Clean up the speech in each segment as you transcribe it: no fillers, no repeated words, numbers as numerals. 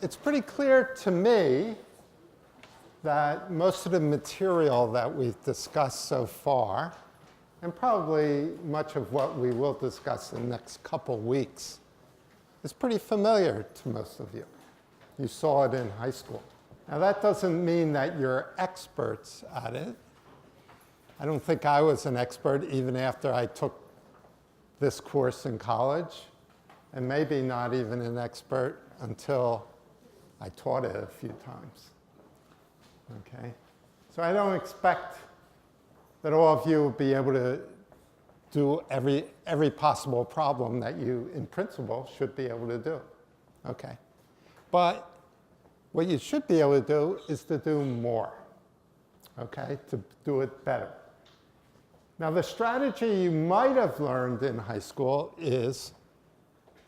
it's pretty clear to me that most of the material that we've discussed so far, and probably much of what we will discuss in the next couple weeks, is pretty familiar to most of you. You saw it in high school. Now, that doesn't mean that you're experts at it. I don't think I was an expert even after I took this course in college, and maybe not even an expert until I taught it a few times. Okay? So I don't expect that all of you will be able to do every possible problem that you, in principle, should be able to do. Okay? But what you should be able to do is to do more. Okay? To do it better. Now, the strategy you might have learned in high school is,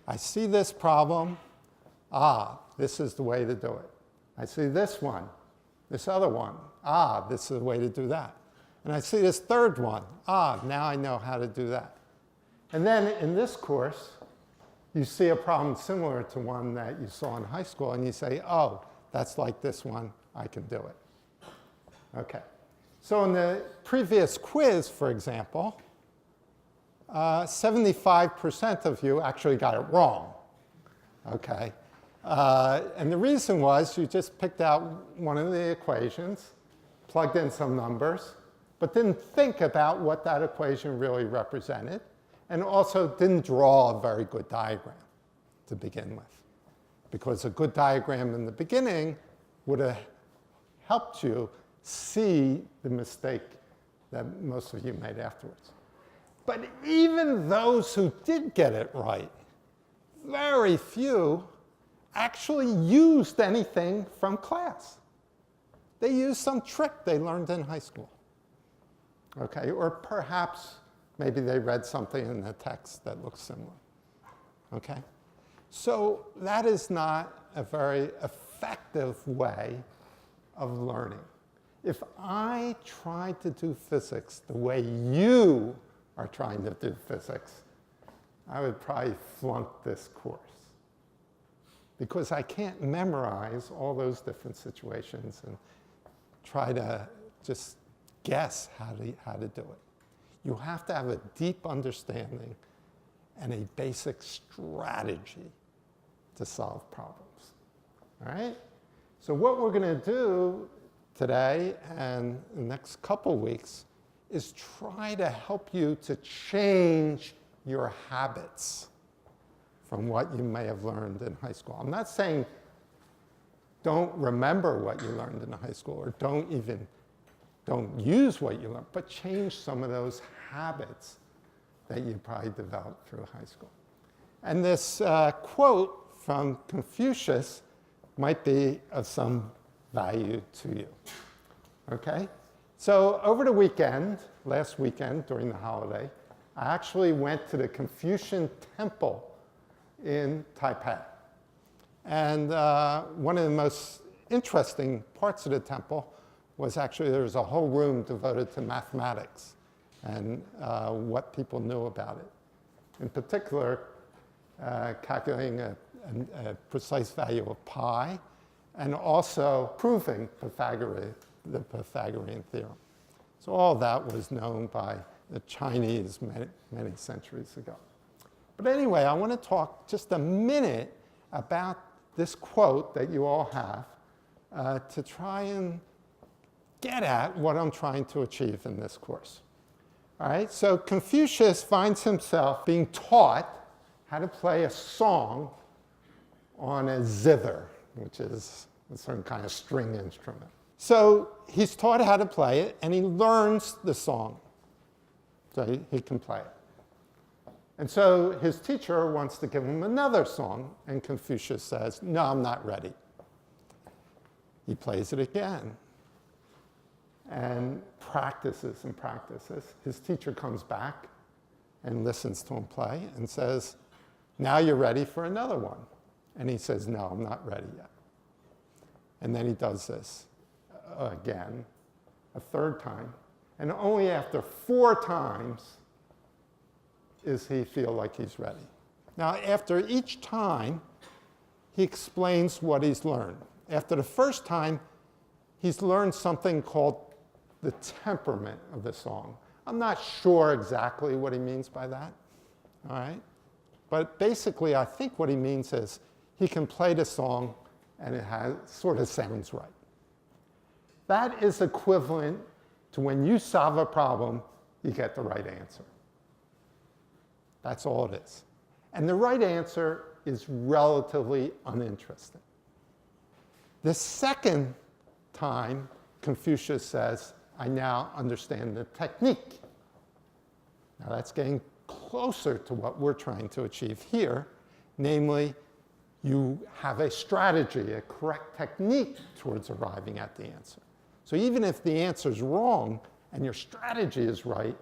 I see this problem, this is the way to do it. I see this one, this other one, this is the way to do that. And I see this third one, now I know how to do that. And then in this course, you see a problem similar to one that you saw in high school, and you say, oh, that's like this one, I can do it. Okay. So in the previous quiz, for example, 75% of you actually got it wrong. Okay? And the reason was you just picked out one of the equations, plugged in some numbers, but didn't think about what that equation really represented, and also didn't draw a very good diagram to begin with. Because a good diagram in the beginning would have helped you see the mistake that most of you made afterwards. But even those who did get it right, very few actually used anything from class. They used some trick they learned in high school. Okay, or perhaps maybe they read something in the text that looks similar. Okay? So that is not a very effective way of learning. If I tried to do physics the way you are trying to do physics, I would probably flunk this course. Because I can't memorize all those different situations and try to just guess how to do it. You have to have a deep understanding and a basic strategy to solve problems. All right? So what we're going to do today and the next couple weeks is try to help you to change your habits from what you may have learned in high school. I'm not saying don't remember what you learned in high school or don't use what you learned, but change some of those habits that you probably developed through high school. And this quote from Confucius might be of some value to you. Okay? So over the weekend, last weekend during the holiday, I actually went to the Confucian Temple in Taipei. And one of the most interesting parts of the temple was actually there was a whole room devoted to mathematics and what people knew about it. In particular, calculating a precise value of pi, and also proving the Pythagorean theorem. So all of that was known by the Chinese many centuries ago. But anyway, I want to talk just a minute about this quote that you all have to try and get at what I'm trying to achieve in this course. All right, so Confucius finds himself being taught how to play a song on a zither, which is a certain kind of string instrument. So he's taught how to play it, and he learns the song so he can play it. And so his teacher wants to give him another song, and Confucius says, no, I'm not ready. He plays it again and practices and practices. His teacher comes back and listens to him play and says, now you're ready for another one. And he says, no, I'm not ready yet. And then he does this again, a third time. And only after 4 times is he feel like he's ready. Now, after each time, he explains what he's learned. After the first time, he's learned something called the temperament of the song. I'm not sure exactly what he means by that, all right? But basically, I think what he means is he can play the song and it sort of sounds right. That is equivalent to when you solve a problem, you get the right answer. That's all it is. And the right answer is relatively uninteresting. The second time, Confucius says, I now understand the technique. Now that's getting closer to what we're trying to achieve here, namely, you have a strategy, a correct technique towards arriving at the answer. So even if the answer is wrong and your strategy is right,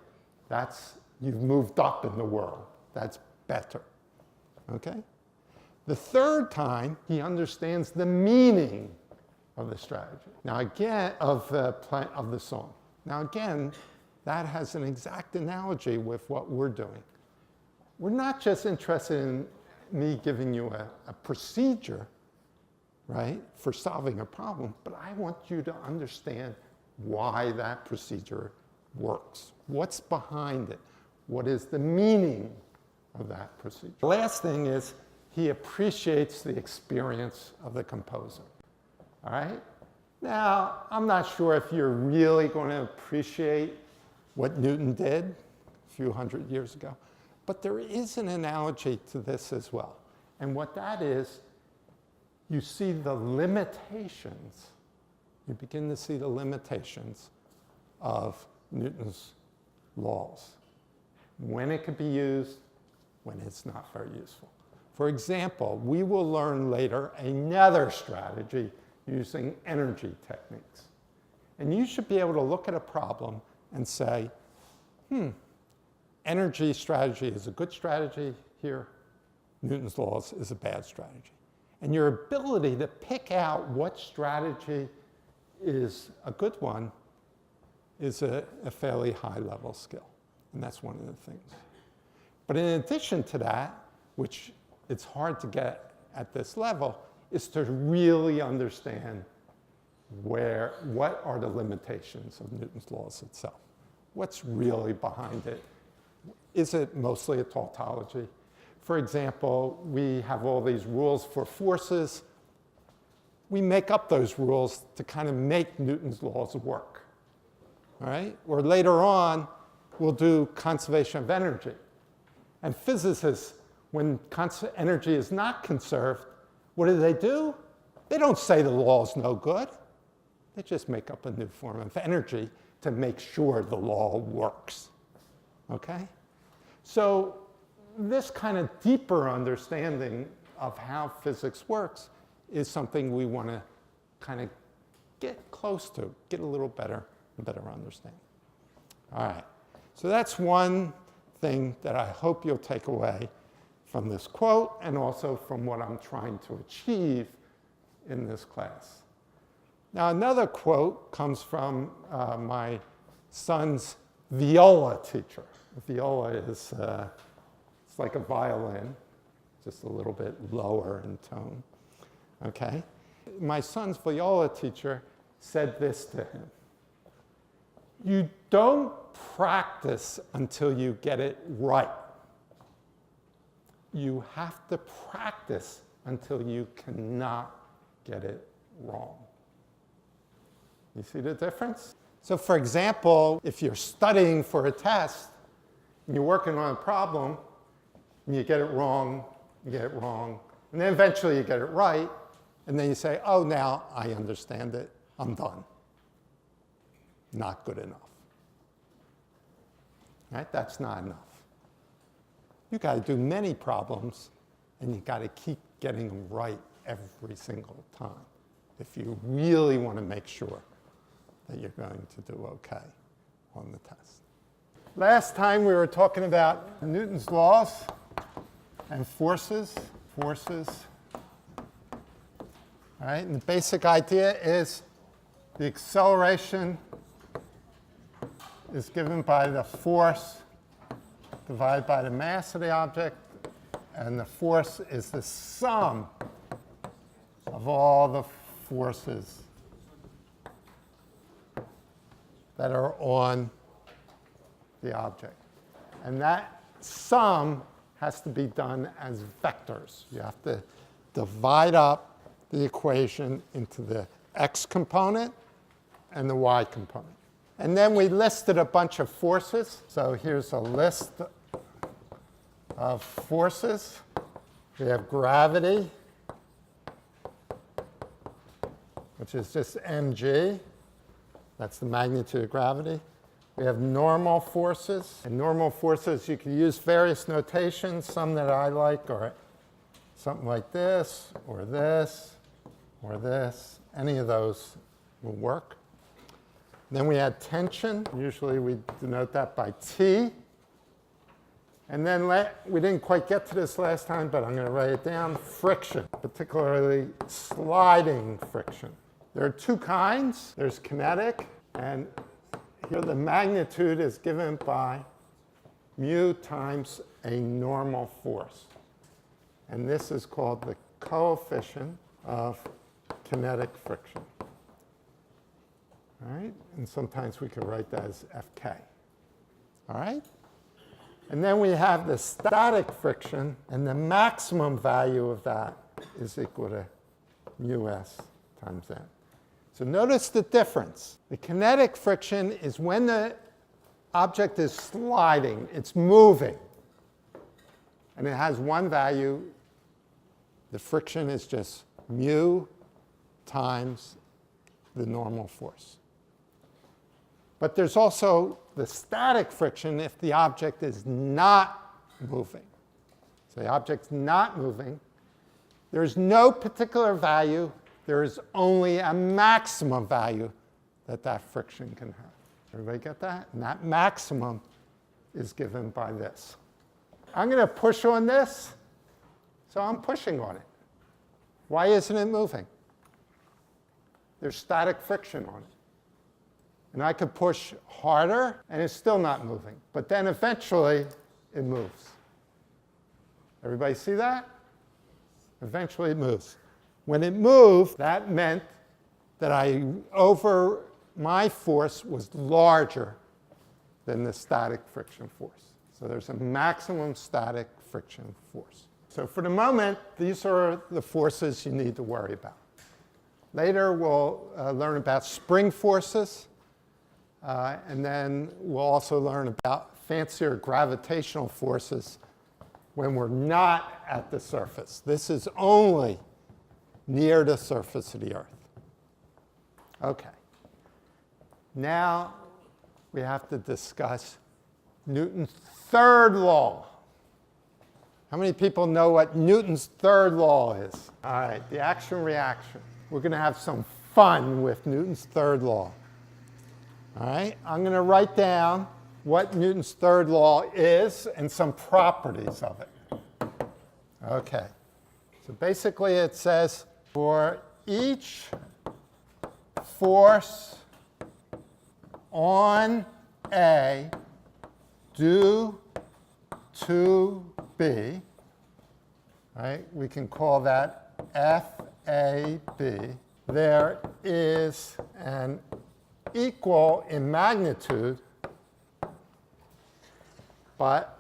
you've moved up in the world. That's better, okay? The third time, he understands the meaning of the strategy. Now again, of the song. Now again, that has an exact analogy with what we're doing. We're not just interested in me giving you a procedure, right, for solving a problem, but I want you to understand why that procedure works. What's behind it? What is the meaning of that procedure? The last thing is he appreciates the experience of the composer. All right? Now, I'm not sure if you're really going to appreciate what Newton did a few hundred years ago, but there is an analogy to this as well. And what that is, you see the limitations, you begin to see the limitations of Newton's laws. When it could be used, when it's not very useful. For example, we will learn later another strategy using energy techniques. And you should be able to look at a problem and say, energy strategy is a good strategy here. Newton's laws is a bad strategy. And your ability to pick out what strategy is a good one is a fairly high-level skill. And that's one of the things. But in addition to that, which it's hard to get at this level, is to really understand what are the limitations of Newton's laws itself. What's really behind it? Is it mostly a tautology? For example, we have all these rules for forces. We make up those rules to kind of make Newton's laws work, all right? Or later on, we'll do conservation of energy. And physicists, when energy is not conserved, what do? They don't say the law's no good. They just make up a new form of energy to make sure the law works, okay? So this kind of deeper understanding of how physics works is something we want to kind of get close to, get a little better and better understanding. All right, so that's one thing that I hope you'll take away from this quote and also from what I'm trying to achieve in this class. Now, another quote comes from my son's viola teacher. Viola is it's like a violin, just a little bit lower in tone, okay? My son's viola teacher said this to him: you don't practice until you get it right. You have to practice until you cannot get it wrong. You see the difference? So for example, if you're studying for a test, and you're working on a problem, and you get it wrong, you get it wrong, and then eventually you get it right, and then you say, oh, now I understand it, I'm done. Not good enough. Right? That's not enough. You've got to do many problems, and you've got to keep getting them right every single time if you really want to make sure that you're going to do okay on the test. Last time we were talking about Newton's laws and forces. All right, and the basic idea is the acceleration is given by the force divided by the mass of the object, and the force is the sum of all the forces that are on the object. And that sum has to be done as vectors. You have to divide up the equation into the x component and the y component. And then we listed a bunch of forces. So here's a list of forces. We have gravity, which is just mg. That's the magnitude of gravity. We have normal forces. And normal forces, you can use various notations. Some that I like are something like this, or this, or this. Any of those will work. Then we had tension. Usually we denote that by T. And then we didn't quite get to this last time, but I'm going to write it down. Friction, particularly sliding friction. There are two kinds. There's kinetic, and here the magnitude is given by mu times a normal force. And this is called the coefficient of kinetic friction. All right? And sometimes we could write that as Fk. All right? And then we have the static friction, and the maximum value of that is equal to mu s times n. So notice the difference. The kinetic friction is when the object is sliding, it's moving, and it has one value. The friction is just mu times the normal force. But there's also the static friction if the object is not moving. So the object's not moving. There's no particular value. There is only a maximum value that that friction can have. Everybody get that? And that maximum is given by this. I'm going to push on this, so I'm pushing on it. Why isn't it moving? There's static friction on it. And I could push harder, and it's still not moving. But then eventually, it moves. Everybody see that? Eventually, it moves. When it moved, that meant that my force was larger than the static friction force. So there's a maximum static friction force. So for the moment, these are the forces you need to worry about. Later, we'll learn about spring forces. And then we'll also learn about fancier gravitational forces when we're not at the surface. This is only near the surface of the Earth. OK. Now we have to discuss Newton's third law. How many people know what Newton's third law is? All right, the action-reaction. We're going to have some fun with Newton's third law. All right, I'm going to write down what Newton's third law is and some properties of it. OK. So basically it says for each force on A due to B, right, we can call that FAB. There is an equal in magnitude, but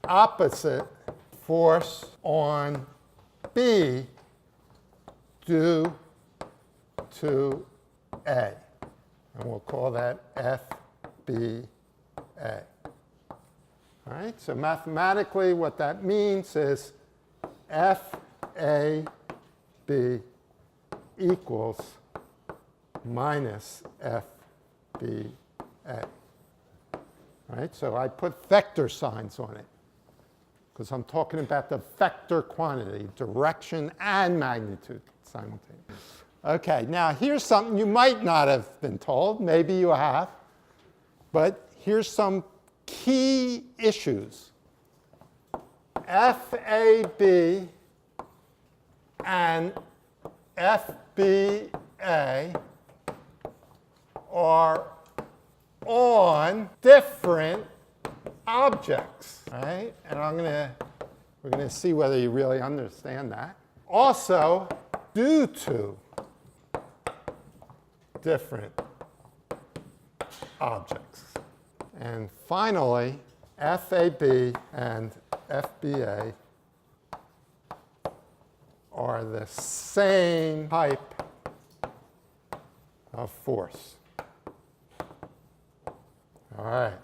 opposite force on B due to A. And we'll call that FBA. All right, so mathematically what that means is FAB equals minus FBA. All right, so I put vector signs on it because I'm talking about the vector quantity, direction and magnitude simultaneously. OK, now here's something you might not have been told. Maybe you have. But here's some key issues. FAB and FBA are on different objects, right? And we're going to see whether you really understand that. Also, due to different objects. And finally, FAB and FBA are the same type of force. All right.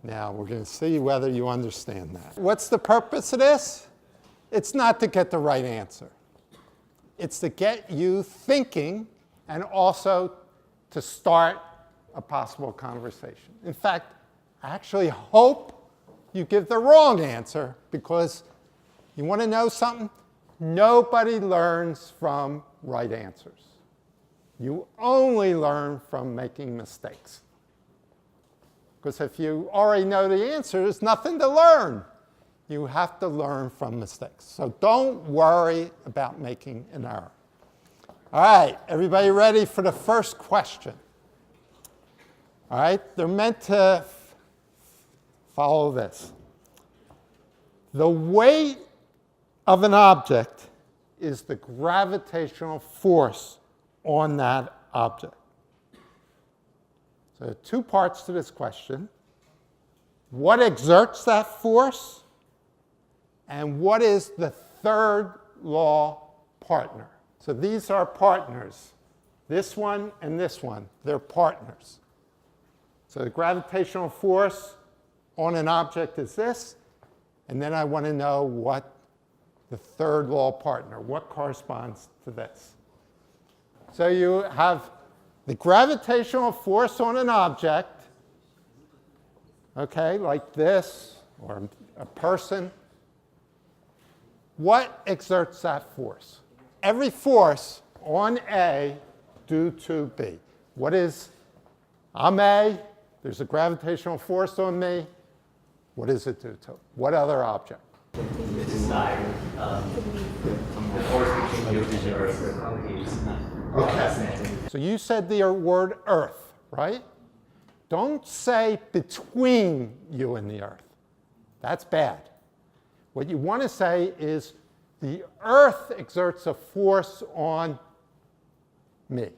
Now we're going to see whether you understand that. What's the purpose of this? It's not to get the right answer. It's to get you thinking and also to start a possible conversation. In fact, I actually hope you give the wrong answer, because you want to know something? Nobody learns from right answers. You only learn from making mistakes. Because if you already know the answer, there's nothing to learn. You have to learn from mistakes. So don't worry about making an error. All right, everybody ready for the first question? All right, they're meant to follow this. The weight of an object is the gravitational force on that object. So there are two parts to this question. What exerts that force? And what is the third law partner? So these are partners. This one and this one, they're partners. So the gravitational force on an object is this. And then I want to know what the third law partner, what corresponds to this. So you have the gravitational force on an object, okay, like this, or a person. What exerts that force? Every force on A due to B. What is, I'm A, there's a gravitational force on me. What is it due to? What other object? It's like the force between you and the Earth. Okay. So you said the word Earth, right? Don't say between you and the Earth. That's bad. What you want to say is the Earth exerts a force on me.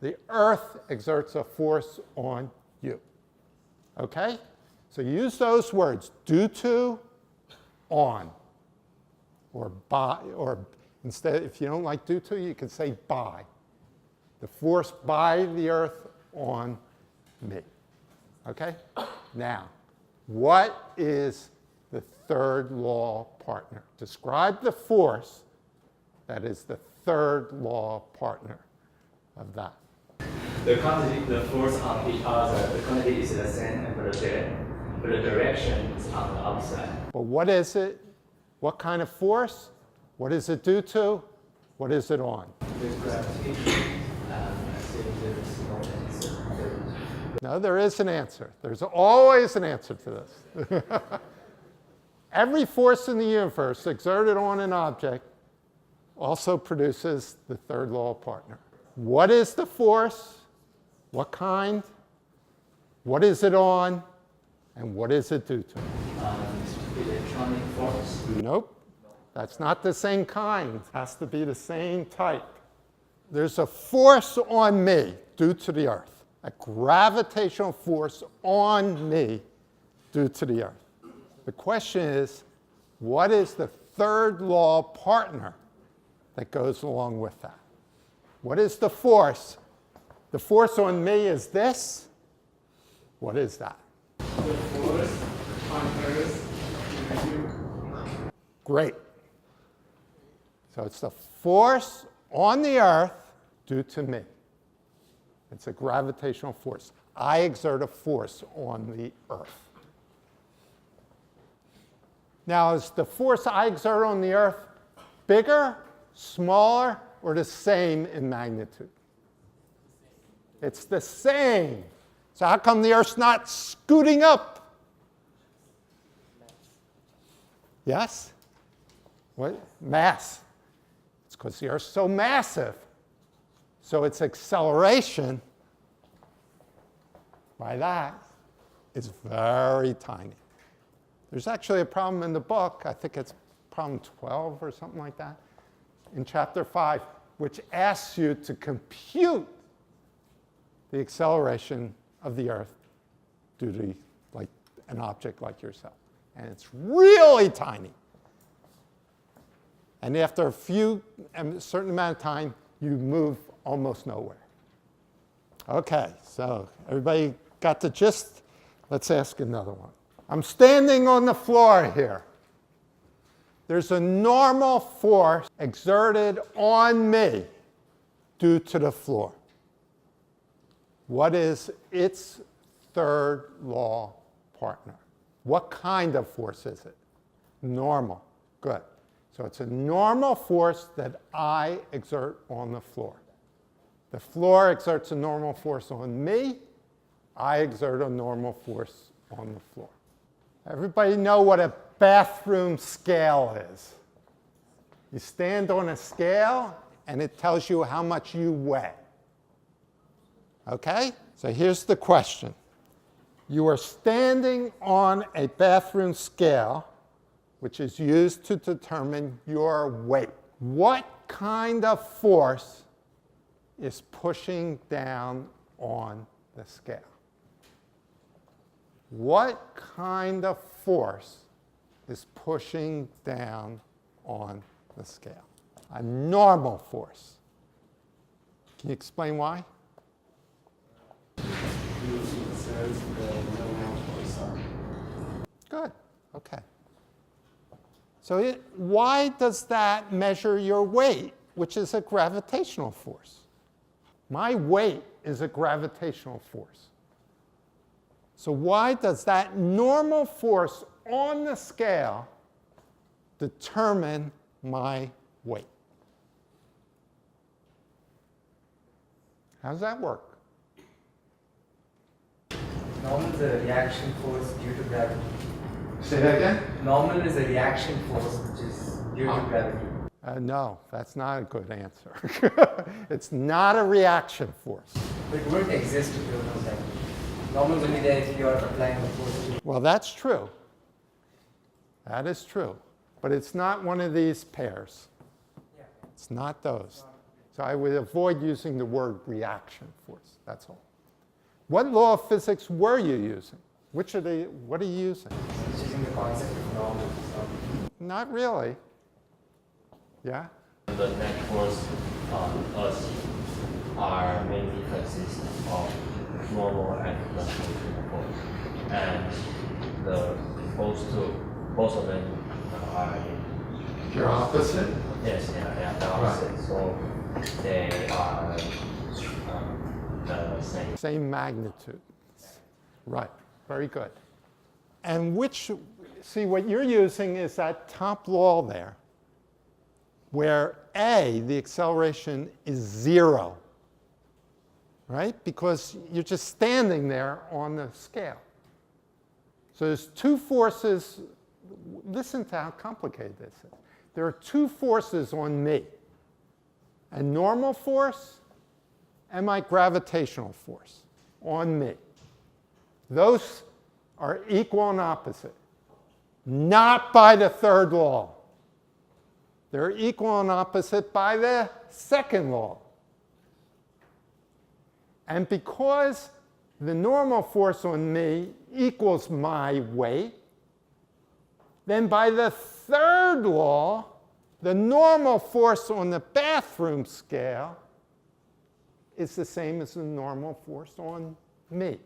The Earth exerts a force on you. Okay? So use those words, due to, on, or by, or instead, if you don't like due to, you can say by. The force by the Earth on me. Okay? Now, what is the third law partner? Describe the force that is the third law partner of that. The quantity, the force on each other, the quantity is the same, but the direction is on the outside. But what is it? What kind of force? What is it due to? What is it on? There's gravitation. I think there's no answer. No, there is an answer. There's always an answer to this. Every force in the universe exerted on an object also produces the third law partner. What is the force? What kind? What is it on? And what is it due to? Electronic force. Nope. That's not the same kind. It has to be the same type. There's a force on me due to the Earth. A gravitational force on me due to the Earth. The question is, what is the third law partner that goes along with that? What is the force? The force on me is this. What is that? The force on Earth is you. Great. So it's the force on the Earth due to me. It's a gravitational force. I exert a force on the Earth. Now, is the force I exert on the Earth bigger, smaller, or the same in magnitude? It's the same. So how come the Earth's not scooting up? Yes? What? Mass. It's because the Earth's so massive. So its acceleration by that is very tiny. There's actually a problem in the book. I think it's problem 12 or something like that. in Chapter 5, which asks you to compute the acceleration of the Earth due to like an object like yourself. And it's really tiny. And after a certain amount of time, you move almost nowhere. Okay, so everybody got the gist? Let's ask another one. I'm standing on the floor here. There's a normal force exerted on me due to the floor. What is its third law partner? What kind of force is it? Normal. Good. So it's a normal force that I exert on the floor. The floor exerts a normal force on me. I exert a normal force on the floor. Everybody know what a bathroom scale is? You stand on a scale, and it tells you how much you weigh. Okay? So here's the question. You are standing on a bathroom scale, which is used to determine your weight. What kind of force is pushing down on the scale? What kind of force is pushing down on the scale? A normal force. Can you explain why? Good. Okay. So why does that measure your weight, which is a gravitational force? My weight is a gravitational force. So why does that normal force on the scale determine my weight? How does that work? Normal is a reaction force due to gravity. Say that again? Normal is a reaction force which is due to gravity. No, that's not a good answer. It's not a reaction force. But it wouldn't exist if there was no gravity. Normal is only there if you are applying the force. Well, that's true. That is true. But it's not one of these pairs. Yeah. It's not those. So I would avoid using the word reaction force. That's all. What law of physics were you using? What are you using? It's using the concept of normal. So. Not really. Yeah? The net force on Earth are mainly consist of normal and gravitational force, and both of them are You're opposite? yes, yeah, the opposite. Right. So they are the same. Same magnitude. Right. Very good. And see, what you're using is that top law there, where A, the acceleration is 0, right? Because you're just standing there on the scale. So there's two forces. Listen to how complicated this is. There are two forces on me, a normal force and my gravitational force on me. Those are equal and opposite, not by the third law. They're equal and opposite by the second law. And because the normal force on me equals my weight, then by the third law, the normal force on the bathroom scale is the same as the normal force on me.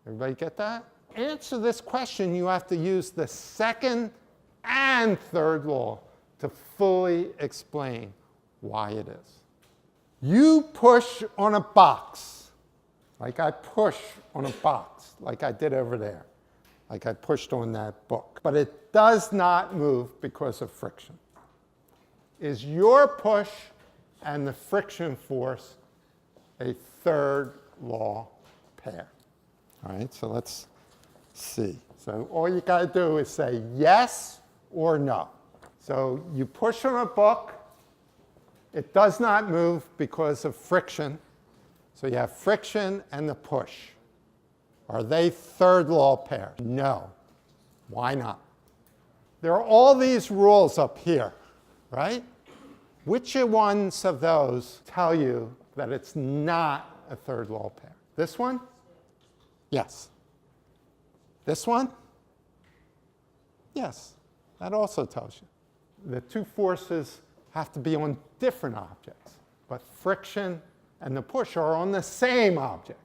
Everybody get that? Answer this question, you have to use the second and third law to fully explain why it is. You push on a box, like I push on a box, like I did over there, like I pushed on that book. But it does not move because of friction. Is your push and the friction force a third law pair? All right, so let's see. So all you got to do is say yes or no. So you push on a book. It does not move because of friction. So you have friction and the push. Are they third law pairs? No. Why not? There are all these rules up here, right? Which ones of those tell you that it's not a third law pair? This one? Yes. This one? Yes. That also tells you. The two forces have to be on different objects, but friction and the push are on the same object.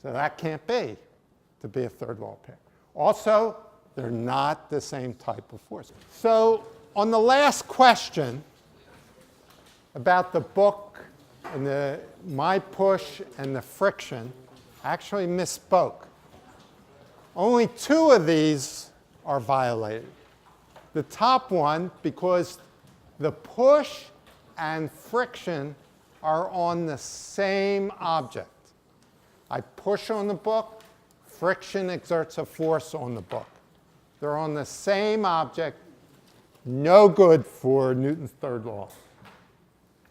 So that can't be to be a third law pair. Also, they're not the same type of force. So on the last question about the book and my push and the friction, I actually misspoke. Only two of these are violated. The top one, because the push and friction are on the same object. I push on the book, friction exerts a force on the book. They're on the same object, no good for Newton's third law.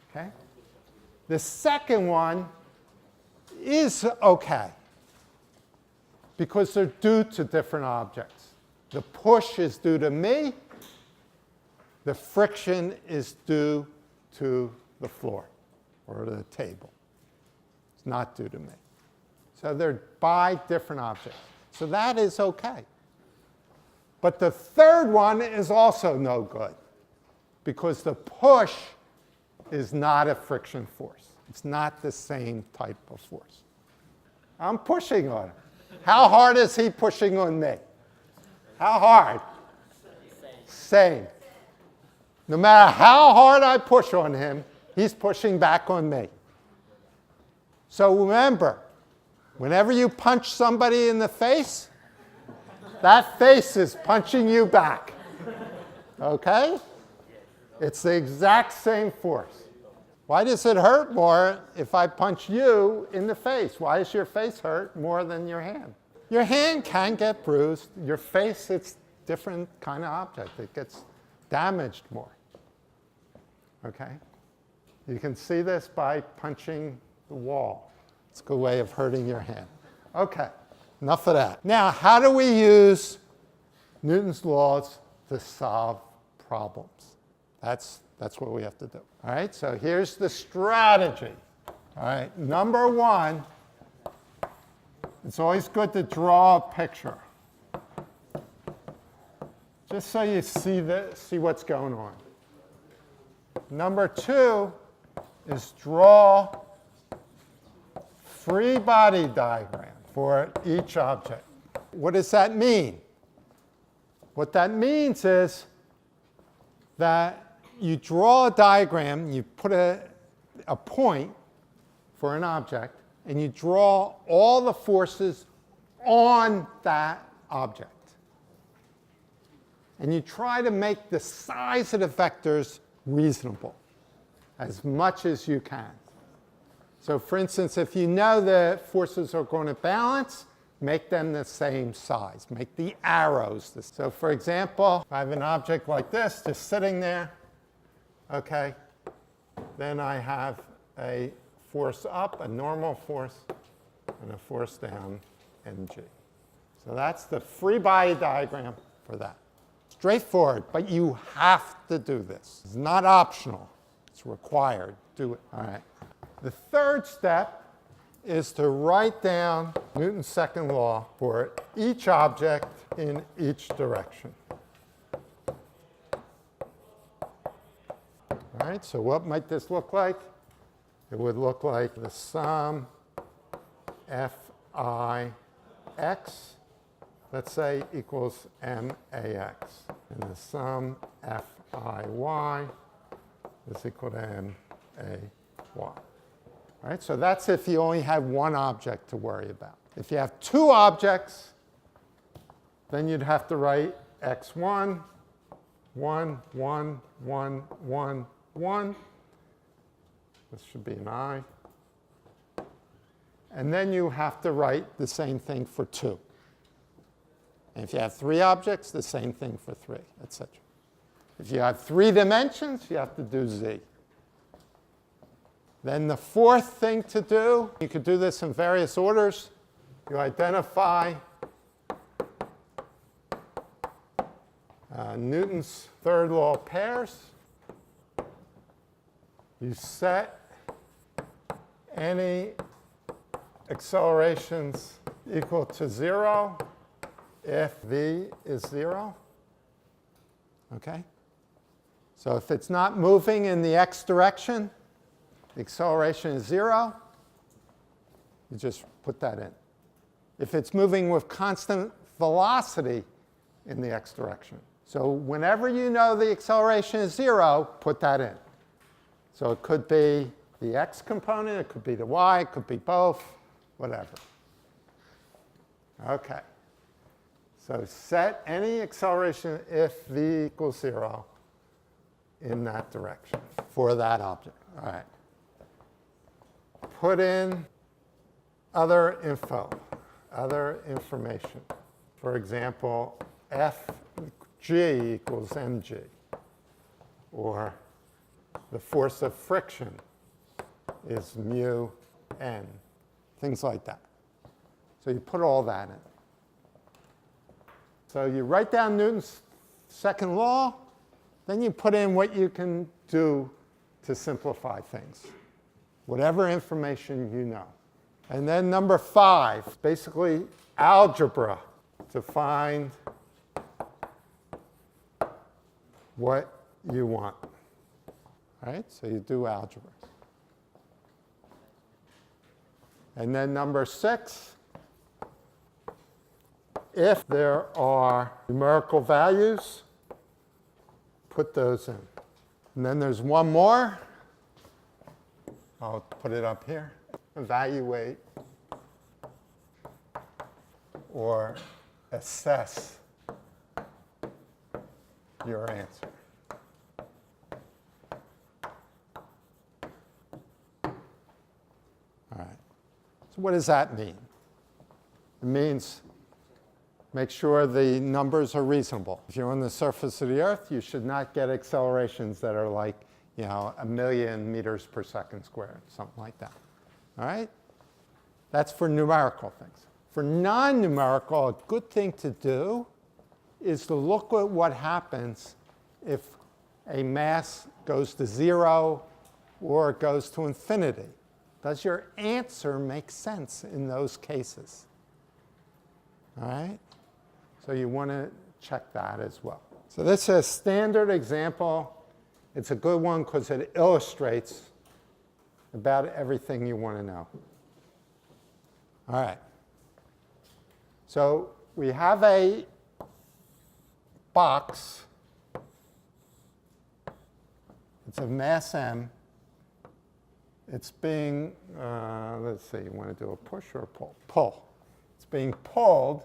Okay? The second one is okay because they're due to different objects. The push is due to me. The friction is due to the floor or the table. It's not due to me. So they're by different objects. So that is okay. But the third one is also no good because the push is not a friction force. It's not the same type of force. I'm pushing on him. How hard is he pushing on me? How hard? Same. No matter how hard I push on him, he's pushing back on me. So remember, whenever you punch somebody in the face, that face is punching you back. Okay? It's the exact same force. Why does it hurt more if I punch you in the face? Why does your face hurt more than your hand? Your hand can get bruised. Your face, it's a different kind of object. It gets damaged more. Okay? You can see this by punching the wall. It's a good way of hurting your hand. Okay, enough of that. Now, how do we use Newton's laws to solve problems? That's what we have to do. All right, so here's the strategy. All right, number one, it's always good to draw a picture. Just so you see what's going on. Number two is draw free body diagram for each object. What does that mean? What that means is that you draw a diagram, you put a point for an object, and you draw all the forces on that object. And you try to make the size of the vectors reasonable as much as you can. So for instance, if you know the forces are going to balance, make them the same size. Make the arrows. So for example, if I have an object like this just sitting there, okay, then I have a force up, a normal force, and a force down, mg. So that's the free body diagram for that. Straightforward, but you have to do this. It's not optional. It's required. Do it. All right. The third step is to write down Newton's second law for each object in each direction. All right, so what might this look like? It would look like the sum Fi x, let's say, equals max. And the sum Fi y is equal to may. All right, so that's if you only have one object to worry about. If you have two objects, then you'd have to write x1, 1, 1, 1, 1, 1. This should be an I. And then you have to write the same thing for 2. And if you have 3 objects, the same thing for 3, etc. If you have 3 dimensions, you have to do z. Then the fourth thing to do, you could do this in various orders. You identify Newton's third law pairs. you set any accelerations equal to 0 if v is 0. Okay? So if it's not moving in the x direction, the acceleration is 0, you just put that in. If it's moving with constant velocity in the x direction. So whenever you know the acceleration is 0, put that in. So it could be the x component, it could be the y, it could be both, whatever. Okay. So set any acceleration if v equals 0 in that direction for that object. All right. Put in other info, other information. For example, Fg equals mg, or the force of friction is mu n, things like that. So you put all that in. So you write down Newton's second law, then you put in what you can do to simplify things, whatever information you know. And then number 5, basically algebra to find what you want. All right, so you do algebra. And then number 6, if there are numerical values, put those in. And then there's one more. I'll put it up here. Evaluate or assess your answer. All right. So what does that mean? It means make sure the numbers are reasonable. If you're on the surface of the Earth, you should not get accelerations that are like, 1,000,000 meters per second squared, something like that. All right? That's for numerical things. For non-numerical, a good thing to do is to look at what happens if a mass goes to 0 or it goes to infinity. Does your answer make sense in those cases? All right? So you want to check that as well. So this is a standard example. It's a good one because it illustrates about everything you want to know. All right. So we have a box. It's of mass m. It's being, let's see, you want to do a push or a pull? Pull. It's being pulled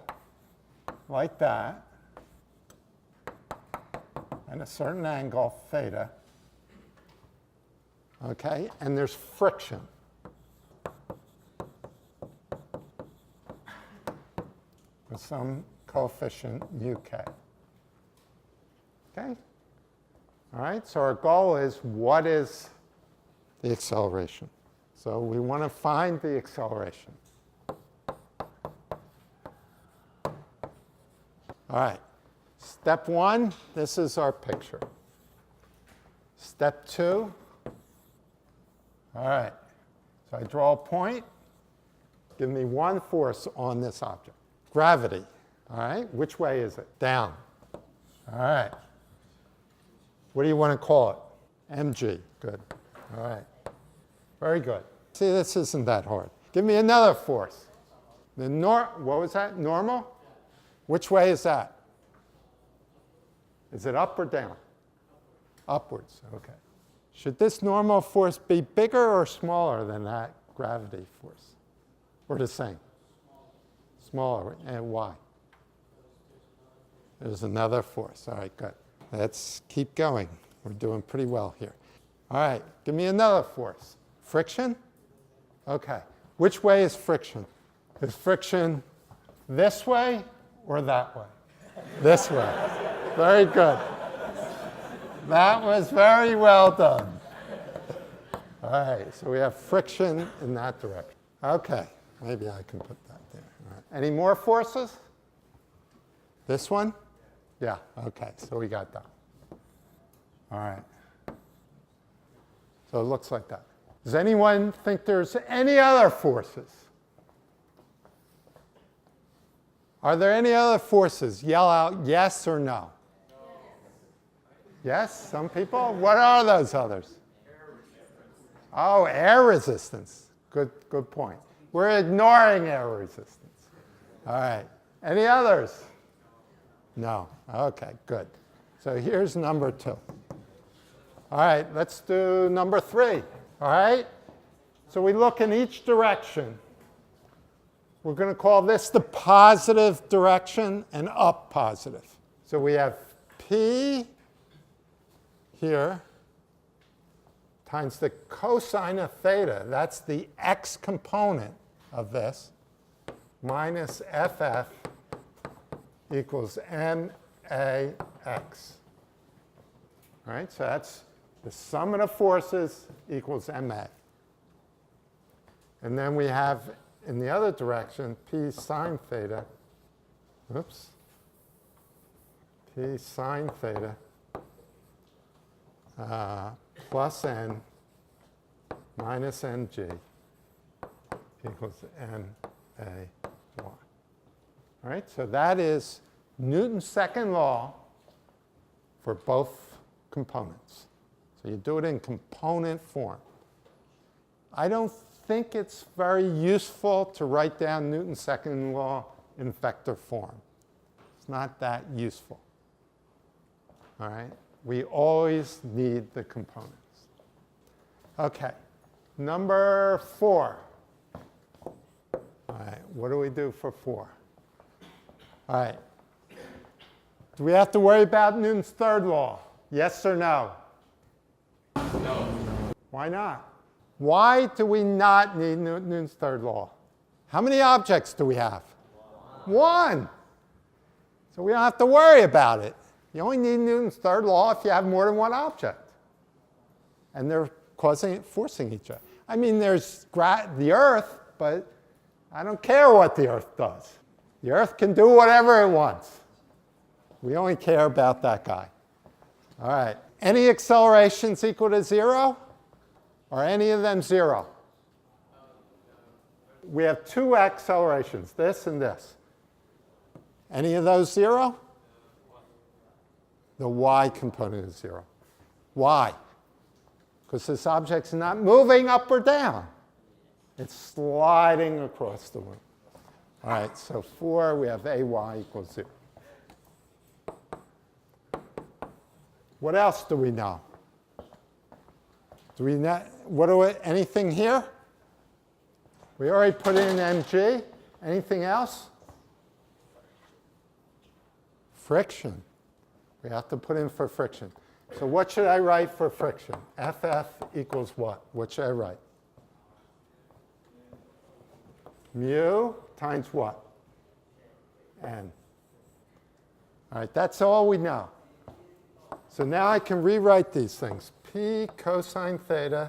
like that at a certain angle, theta. Okay, and there's friction. With some coefficient mu k. Okay? All right, so our goal is what is the acceleration? So we want to find the acceleration. All right, step 1, this is our picture. Step 2, all right, so I draw a point. Give me one force on this object. Gravity, all right? Which way is it? Down. All right. What do you want to call it? mg, good. All right, very good. See, this isn't that hard. Give me another force. What was that, normal? Which way is that? Is it up or down? Upwards, okay. Should this normal force be bigger or smaller than that gravity force? Or the same? Smaller, and why? There's another force. All right, good. Let's keep going. We're doing pretty well here. All right, give me another force. Friction? Okay. Which way is friction? Is friction this way or that way? This way. Very good. That was very well done. All right, so we have friction in that direction. Okay, maybe I can put that there. All right. Any more forces? This one? Yeah, okay, so we got that. All right. So it looks like that. Does anyone think there's any other forces? Are there any other forces? Yell out yes or no. Yes, some people? What are those others? Oh, air resistance. Good point. We're ignoring air resistance. All right. Any others? No. Okay, good. So here's number 2. All right, let's do number 3. All right? So we look in each direction. We're going to call this the positive direction and up positive. So we have P here times the cosine of theta. That's the x component of this, minus FF equals MAX. All right, so that's the sum of the forces equals MA. And then we have, in the other direction, P sine theta. Oops. P sine theta plus N minus NG equals MA1. All right, so that is Newton's second law for both components. So you do it in component form. I don't think it's very useful to write down Newton's second law in vector form. It's not that useful. All right? We always need the components. Okay, number 4. All right, what do we do for 4? All right. Do we have to worry about Newton's third law? Yes or no? No. Why not? Why do we not need Newton's third law? How many objects do we have? 1. So we don't have to worry about it. You only need Newton's third law if you have more than one object. And they're forcing each other. I mean, there's the Earth, but I don't care what the Earth does. The Earth can do whatever it wants. We only care about that guy. All right. Any accelerations equal to 0? Are any of them 0? We have 2 accelerations, this and this. Any of those 0? The y component is 0. Why? Because this object's not moving up or down. It's sliding across the room. All right, so 4, we have ay equals 0. What else do we know? Do we not, anything here? We already put in mg. Anything else? Friction. We have to put in for friction. So what should I write for friction? FF equals what? What should I write? Mu times what? N. All right, that's all we know. So now I can rewrite these things. P cosine theta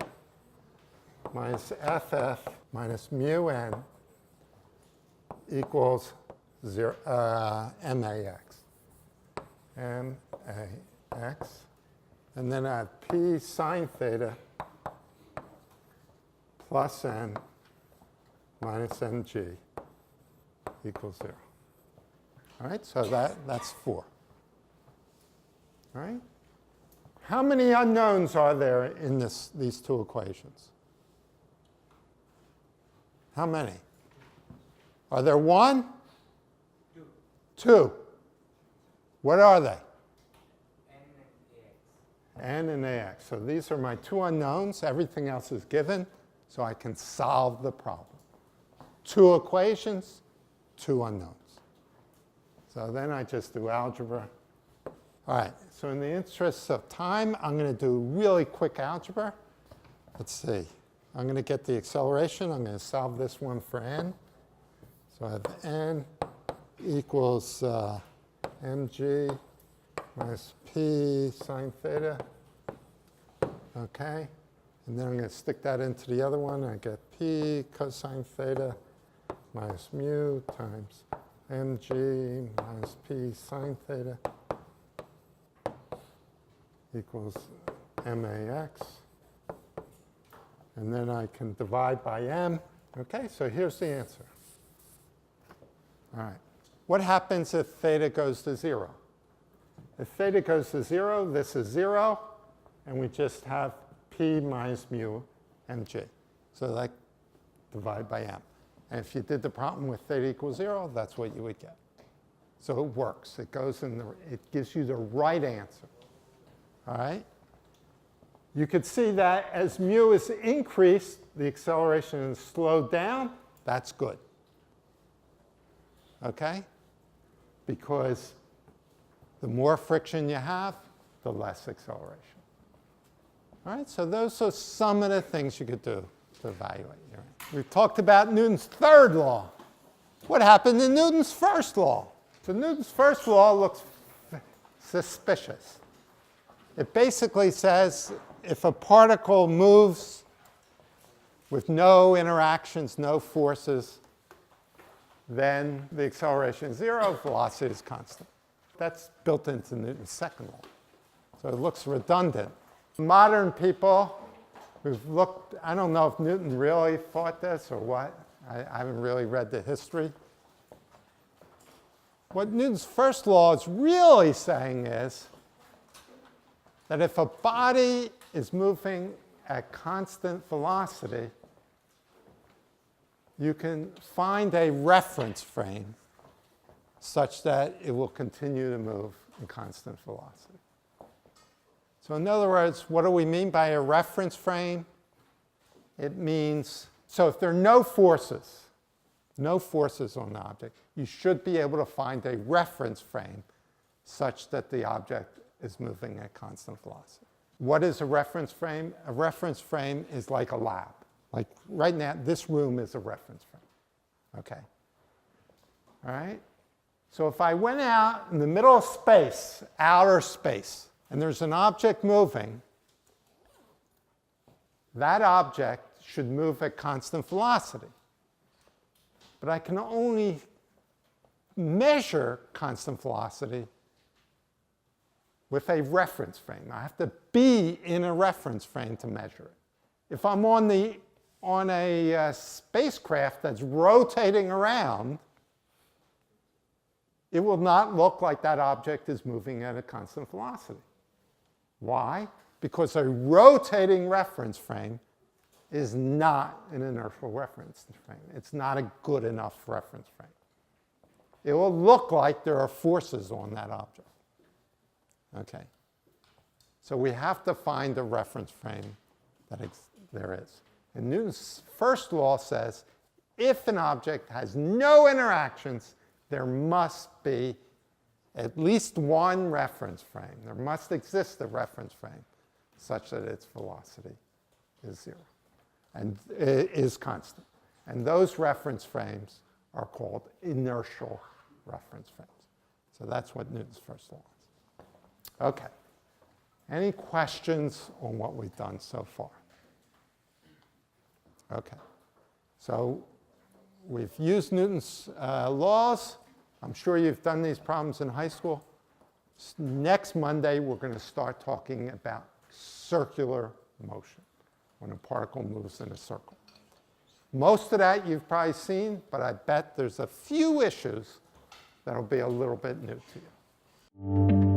minus FF minus mu N equals MAX. MAX. And then I have P sine theta plus N minus Mg equals 0. All right, so that's 4. All right? How many unknowns are there in these 2 equations? How many? Are there 1? 2. What are they? N and AX. So these are my 2 unknowns. Everything else is given, so I can solve the problem. 2 equations, 2 unknowns. So then I just do algebra. All right, so in the interest of time, I'm going to do really quick algebra. Let's see. I'm going to get the acceleration. I'm going to solve this one for n. So I have n equals mg minus p sine theta. OK? And then I'm going to stick that into the other one. I get p cosine theta minus mu times mg minus p sine theta equals MAX. And then I can divide by m. Okay, so here's the answer. All right. What happens if theta goes to 0? If theta goes to 0, this is 0, and we just have p minus mu mg. So like divide by m. And if you did the problem with theta equals 0, that's what you would get. So it works. It goes in it gives you the right answer. All right? You could see that as mu is increased, the acceleration is slowed down. That's good. Okay? Because the more friction you have, the less acceleration. All right, so those are some of the things you could do to evaluate. We've talked about Newton's third law. What happened in Newton's first law? So Newton's first law looks suspicious. It basically says if a particle moves with no interactions, no forces, then the acceleration is 0, velocity is constant. That's built into Newton's second law. So it looks redundant. Modern people who've looked, I don't know if Newton really thought this or what. I haven't really read the history. What Newton's first law is really saying is that if a body is moving at constant velocity, you can find a reference frame such that it will continue to move in constant velocity. So in other words, what do we mean by a reference frame? It means, so if there are no forces on the object, you should be able to find a reference frame such that the object is moving at constant velocity. What is a reference frame? A reference frame is like a lab. Like right now, this room is a reference frame. Okay? All right? So if I went out in the middle of space, outer space, and there's an object moving, that object should move at constant velocity. But I can only measure constant velocity with a reference frame. I have to be in a reference frame to measure it. If I'm on a spacecraft that's rotating around, it will not look like that object is moving at a constant velocity. Why? Because a rotating reference frame is not an inertial reference frame. It's not a good enough reference frame. It will look like there are forces on that object. Okay. So we have to find a reference frame that there is. And Newton's first law says if an object has no interactions, there must be at least one reference frame. There must exist a reference frame such that its velocity is 0 and is constant. And those reference frames are called inertial reference frames. So that's what Newton's first law is. Okay. Any questions on what we've done so far? Okay. So we've used Newton's laws. I'm sure you've done these problems in high school. Next Monday, we're going to start talking about circular motion, when a particle moves in a circle. Most of that you've probably seen, but I bet there's a few issues that'll be a little bit new to you.